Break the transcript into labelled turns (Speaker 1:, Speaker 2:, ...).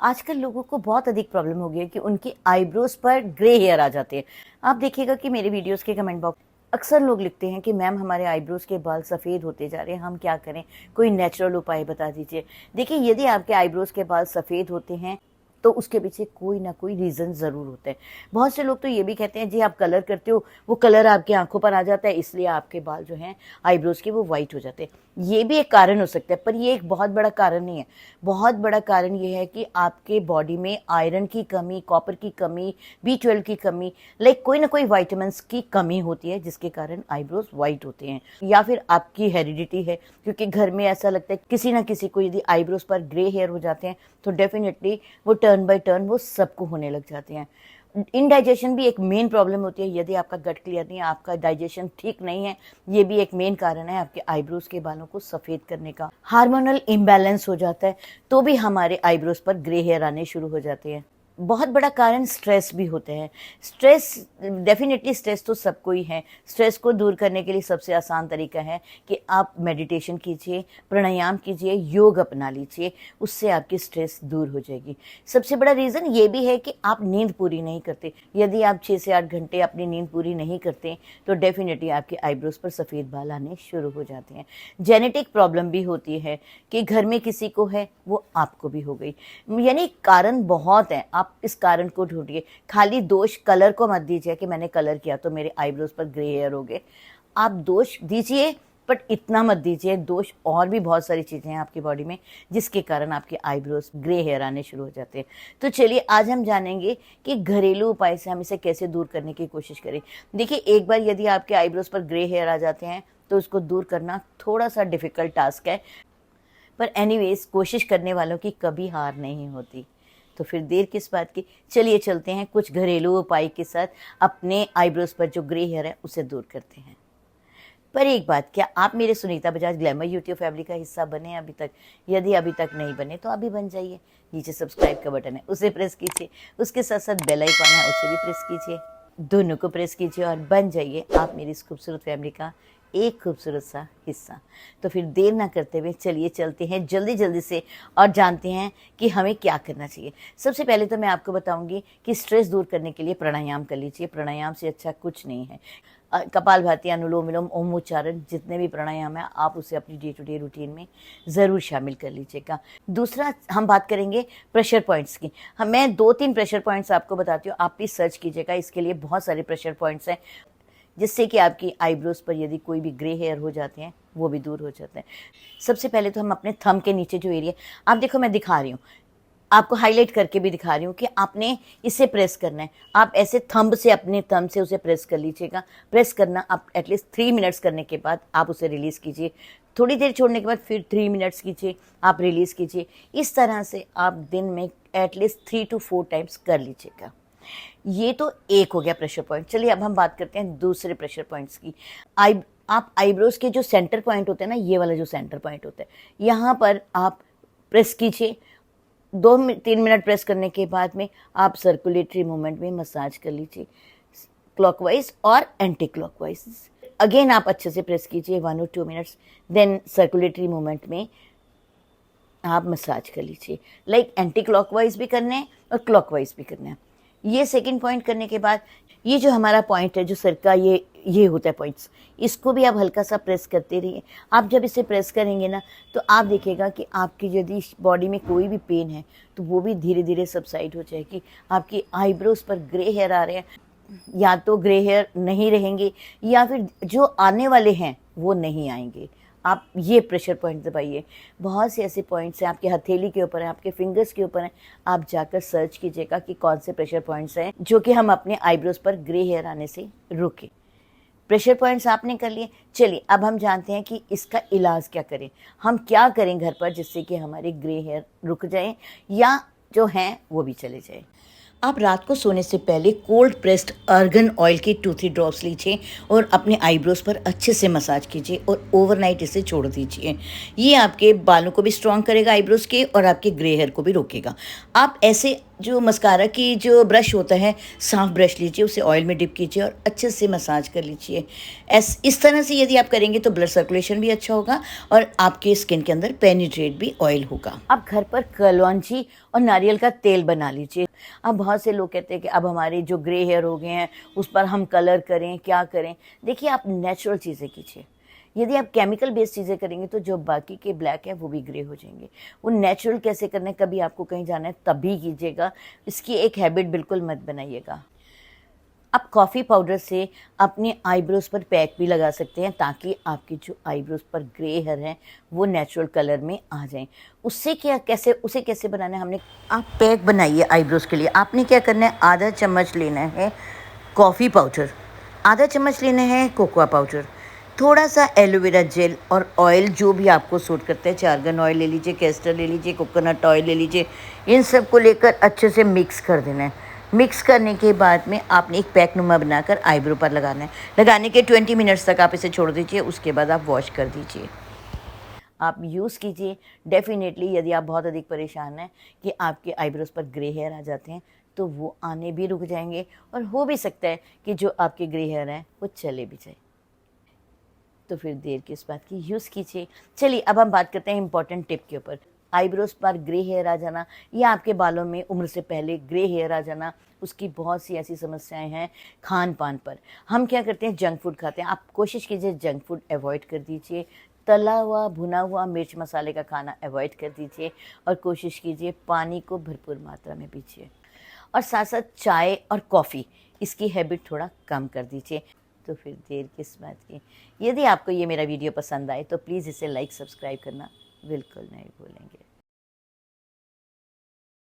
Speaker 1: आजकल लोगों को बहुत अधिक प्रॉब्लम हो गई है कि उनकी आईब्रोज पर ग्रे हेयर आ जाते हैं। आप देखिएगा कि मेरे वीडियोस के कमेंट बॉक्स अक्सर लोग लिखते हैं कि मैम हमारे आईब्रोज के बाल सफ़ेद होते जा रहे हैं, हम क्या करें, कोई नेचुरल उपाय बता दीजिए। देखिए, यदि आपके आईब्रोज के बाल सफ़ेद होते हैं तो उसके पीछे कोई ना कोई रीज़न ज़रूर होता है। बहुत से लोग तो ये भी कहते हैं जी आप कलर करते हो, वो कलर आपकी आंखों पर आ जाता है, इसलिए आपके बाल जो हैं आईब्रोज के वो वाइट हो जाते हैं। ये भी एक कारण हो सकता है, पर ये एक बहुत बड़ा कारण नहीं है। बहुत बड़ा कारण ये है कि आपके बॉडी में आयरन की कमी, कॉपर की कमी, B12 की कमी, लाइक कोई ना कोई वाइटामिन्स की कमी होती है जिसके कारण आईब्रोज वाइट होते हैं। या फिर आपकी हेरिडिटी है, क्योंकि घर में ऐसा लगता है किसी ना किसी को यदि आईब्रोज पर ग्रे हेयर हो जाते हैं तो डेफिनेटली वो टर्न बाय टर्न वो सबको होने लग जाते हैं। इनडाइजेशन भी एक मेन प्रॉब्लम होती है। यदि आपका गट क्लियर नहीं है, आपका डाइजेशन ठीक नहीं है, ये भी एक मेन कारण है आपके आईब्रोज के बालों को सफ़ेद करने का। हार्मोनल इम्बैलेंस हो जाता है तो भी हमारे आईब्रोज पर ग्रे हेयर आने शुरू हो जाते हैं। बहुत बड़ा कारण स्ट्रेस भी होते हैं। स्ट्रेस, डेफिनेटली स्ट्रेस तो सबको ही है। स्ट्रेस को दूर करने के लिए सबसे आसान तरीका है कि आप मेडिटेशन कीजिए, प्राणायाम कीजिए, योग अपना लीजिए, उससे आपकी स्ट्रेस दूर हो जाएगी। सबसे बड़ा रीज़न ये भी है कि आप नींद पूरी नहीं करते। यदि आप 6 से 8 घंटे अपनी नींद पूरी नहीं करते तो डेफिनेटली आपके आईब्रोज पर सफ़ेद बाल आने शुरू हो जाते हैं। जेनेटिक प्रॉब्लम भी होती है कि घर में किसी को है वो आपको भी हो गई। यानी कारण बहुत है, आप इस कारण को ढूंढिए। खाली दोष कलर को मत दीजिए कि मैंने कलर किया तो मेरे आईब्रोज पर ग्रे हेयर हो गए। आप दोष दीजिए बट इतना मत दीजिए। दोष और भी बहुत सारी चीज़ें हैं आपकी बॉडी में जिसके कारण आपके आईब्रोज ग्रे हेयर आने शुरू हो जाते हैं। तो चलिए आज हम जानेंगे कि घरेलू उपाय से हम इसे कैसे दूर करने की कोशिश करें। देखिए, एक बार यदि आपके आईब्रोज पर ग्रे हेयर आ जाते हैं तो उसको दूर करना थोड़ा सा डिफ़िकल्ट टास्क है, पर एनीवेज कोशिश करने वालों की कभी हार नहीं होती। तो फिर देर किस बात की, चलिए चलते हैं कुछ घरेलू उपाय के साथ अपने आईब्रोज पर जो ग्रे हेयर है उसे दूर करते हैं। पर एक बात, क्या आप मेरे Sunita Bajaj glamour YouTube family का हिस्सा बने अभी तक? यदि अभी तक नहीं बने तो अभी बन जाइए। नीचे सब्सक्राइब का बटन है, उसे प्रेस कीजिए, उसके साथ साथ बेल आइकन है, उसे भी प्रेस कीजिए। दोनों को प्रेस कीजिए और बन जाइए आप मेरी इस खूबसूरत फैमिली का एक खूबसूरत सा हिस्सा। तो फिर देर ना करते हुए चलिए चलते हैं जल्दी जल्दी से और जानते हैं कि हमें क्या करना चाहिए। सबसे पहले तो मैं आपको बताऊंगी कि स्ट्रेस दूर करने के लिए प्राणायाम कर लीजिए। प्राणायाम से अच्छा कुछ नहीं है। कपालभाति, अनुलोम विलोम, ओम उच्चारण, जितने भी प्राणायाम है आप उसे अपनी डे टू डे रूटीन में ज़रूर शामिल कर लीजिएगा। दूसरा, हम बात करेंगे प्रेशर पॉइंट्स की। मैं 2-3 प्रेशर पॉइंट्स आपको बताती हूँ, आप प्लीज़ सर्च कीजिएगा। इसके लिए बहुत सारे प्रेशर पॉइंट्स हैं जिससे कि आपकी आईब्रोज पर यदि कोई भी ग्रे हेयर हो जाते हैं वो भी दूर हो जाते हैं। सबसे पहले तो हम अपने थंब के नीचे जो एरिया, आप देखो मैं दिखा रही हूँ, आपको हाईलाइट करके भी दिखा रही हूँ कि आपने इसे प्रेस करना है। आप ऐसे थंब से, अपने थंब से उसे प्रेस कर लीजिएगा। प्रेस करना आप एटलीस्ट 3 मिनट्स करने के बाद आप उसे रिलीज़ कीजिए। थोड़ी देर छोड़ने के बाद फिर 3 मिनट्स कीजिए, आप रिलीज़ कीजिए। इस तरह से आप दिन में एटलीस्ट 3 to 4 टाइम्स कर लीजिएगा। ये तो एक हो गया प्रेशर पॉइंट। चलिए अब हम बात करते हैं दूसरे प्रेशर पॉइंट्स की। आप आईब्रोज के जो सेंटर पॉइंट होते हैं ना, ये वाला जो सेंटर पॉइंट होता है, यहाँ पर आप प्रेस कीजिए। 2-3 मिनट प्रेस करने के बाद में आप सर्कुलेटरी मूवमेंट में मसाज कर लीजिए, क्लॉकवाइज और एंटी क्लॉकवाइज। अगेन आप अच्छे से प्रेस कीजिए 1 or 2 minutes, then circulatory movement में आप मसाज कर लीजिए। लाइक एंटी क्लॉकवाइज भी करना है और क्लॉकवाइज भी करना है। ये सेकंड पॉइंट करने के बाद ये जो हमारा पॉइंट है, जो सर का ये होता है पॉइंट्स, इसको भी आप हल्का सा प्रेस करते रहिए। आप जब इसे प्रेस करेंगे ना तो आप देखिएगा कि आपकी यदि बॉडी में कोई भी पेन है तो वो भी धीरे धीरे सबसाइड हो जाएगी। आपकी आईब्रोज पर ग्रे हेयर आ रहे हैं, या तो ग्रे हेयर नहीं रहेंगे या फिर जो आने वाले हैं वो नहीं आएंगे। आप ये प्रेशर पॉइंट दबाइए। बहुत से ऐसे पॉइंट्स हैं, आपके हथेली के ऊपर हैं, आपके फिंगर्स के ऊपर हैं। आप जाकर सर्च कीजिएगा कि कौन से प्रेशर पॉइंट्स हैं जो कि हम अपने आईब्रोज पर ग्रे हेयर आने से रोकें। प्रेशर पॉइंट्स आपने कर लिए। चलिए अब हम जानते हैं कि इसका इलाज क्या करें। हम क्या करें घर पर जिससे कि हमारे ग्रे हेयर रुक जाएं या जो हैं वो भी चले जाएं। आप रात को सोने से पहले कोल्ड प्रेस्ड आर्गन ऑयल की 2-3 ड्रॉप्स लीजिए और अपने आईब्रोज पर अच्छे से मसाज कीजिए और ओवरनाइट इसे छोड़ दीजिए। ये आपके बालों को भी स्ट्रॉन्ग करेगा, आईब्रोज के, और आपके ग्रे हेयर को भी रोकेगा। आप ऐसे जो मस्कारा की जो ब्रश होता है, साफ़ ब्रश लीजिए, उसे ऑयल में डिप कीजिए और अच्छे से मसाज कर लीजिए। इस तरह से यदि आप करेंगे तो ब्लड सर्कुलेशन भी अच्छा होगा और आपके स्किन के अंदर पेनिट्रेट भी ऑयल होगा। आप घर पर कलौंजी और नारियल का तेल बना लीजिए। अब बहुत से लोग कहते हैं कि अब हमारे जो ग्रे हेयर हो गए हैं उस पर हम कलर करें, क्या करें? देखिए, आप नेचुरल चीज़ें कीजिए। यदि आप केमिकल बेस्ड चीज़ें करेंगे तो जो बाकी के ब्लैक हैं वो भी ग्रे हो जाएंगे। वो नेचुरल कैसे करना है, कभी आपको कहीं जाना है तभी कीजिएगा, इसकी एक हैबिट बिल्कुल मत बनाइएगा। आप कॉफ़ी पाउडर से अपने आईब्रोज़ पर पैक भी लगा सकते हैं ताकि आपके जो आईब्रोज़ पर ग्रे हेयर हैं वो नेचुरल कलर में आ जाएं। उसे कैसे बनाना है, आप पैक बनाइए आईब्रोज़ के लिए। आपने क्या करना है, आधा चम्मच लेना है कॉफ़ी पाउडर, आधा चम्मच लेना है कोकोआ पाउडर, थोड़ा सा एलोवेरा जेल और ऑयल जो भी आपको सूट करता है, चार्गन ऑयल ले लीजिए, कैस्टर ले लीजिए, कोकोनट ऑयल ले लीजिए। इन सब को लेकर अच्छे से मिक्स कर देना है। मिक्स करने के बाद में आपने एक पैक नुमा बनाकर आईब्रो पर लगाना है। लगाने के 20 मिनट्स तक आप इसे छोड़ दीजिए, उसके बाद आप वॉश कर दीजिए। आप यूज़ कीजिए। डेफ़िनेटली यदि आप बहुत अधिक परेशान हैं कि आपके आईब्रोज़ पर ग्रे हेयर आ जाते हैं तो वो आने भी रुक जाएंगे और हो भी सकता है कि जो आपके ग्रे हेयर हैं वो चले भी जाए। तो फिर देर किस बात की, यूज़ कीजिए। चलिए अब हम बात करते हैं इंपॉर्टेंट टिप के ऊपर। आईब्रोज़ पर ग्रे हेयर आ जाना या आपके बालों में उम्र से पहले ग्रे हेयर आ जाना, उसकी बहुत सी ऐसी समस्याएं हैं खान पान पर। हम क्या करते हैं, जंक फूड खाते हैं। आप कोशिश कीजिए जंक फूड अवॉइड कर दीजिए। तला हुआ भुना हुआ मिर्च मसाले का खाना अवॉइड कर दीजिए और कोशिश कीजिए पानी को भरपूर मात्रा में पीजिए और साथ साथ चाय और कॉफ़ी, इसकी हैबिट थोड़ा कम कर दीजिए। तो फिर देर किस बात की। यदि आपको ये मेरा वीडियो पसंद आए तो प्लीज़ इसे लाइक सब्सक्राइब करना बिल्कुल नहीं भूलेंगे।